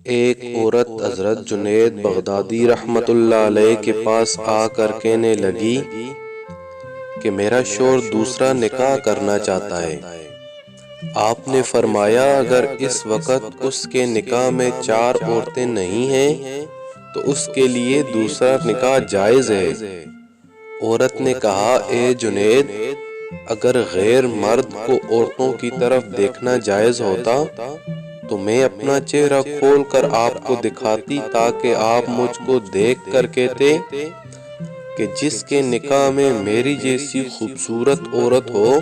ایک عورت حضرت جنید بغدادی رحمۃ اللہ علیہ کے پاس آ کر کہنے لگی کہ میرا شوہر دوسرا نکاح کرنا چاہتا ہے۔ آپ نے فرمایا اگر اس وقت اس کے نکاح میں 4 عورتیں نہیں ہیں تو اس کے لیے دوسرا نکاح جائز ہے۔ عورت نے کہا اے جنید، اگر غیر مرد کو عورتوں کی طرف دیکھنا جائز ہوتا تو میں اپنا چہرہ کھول کر آپ کو دکھاتی تاکہ آپ مجھ کو دیکھ کر کہتے کہ جس کے نکاح میں میری جیسی خوبصورت عورت ہو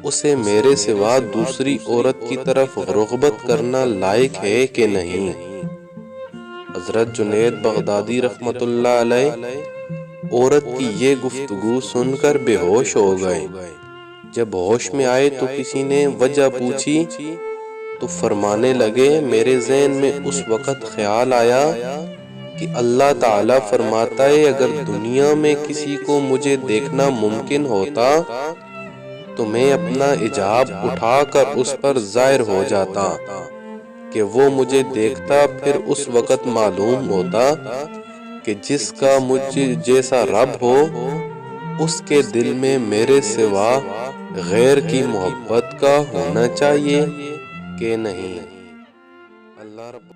اسے میرے سوا دوسری عورت کی طرف رغبت کرنا لائق ہے کہ نہیں۔ حضرت جنید بغدادی رحمۃ اللہ علیہ عورت کی یہ گفتگو سن کر بے ہوش ہو گئے۔ جب ہوش میں آئے تو کسی نے وجہ پوچھی تو فرمانے لگے میرے ذہن میں اس وقت خیال آیا کہ اللہ تعالیٰ فرماتا ہے اگر دنیا میں کسی کو مجھے دیکھنا ممکن ہوتا تو میں اپنا حجاب اٹھا کر اس پر ظاہر ہو جاتا کہ وہ مجھے دیکھتا، پھر اس وقت معلوم ہوتا کہ جس کا مجھ جیسا رب ہو اس کے دل میں میرے سوا غیر کی محبت کا ہونا چاہیے کہ نہیں۔ اللہ رب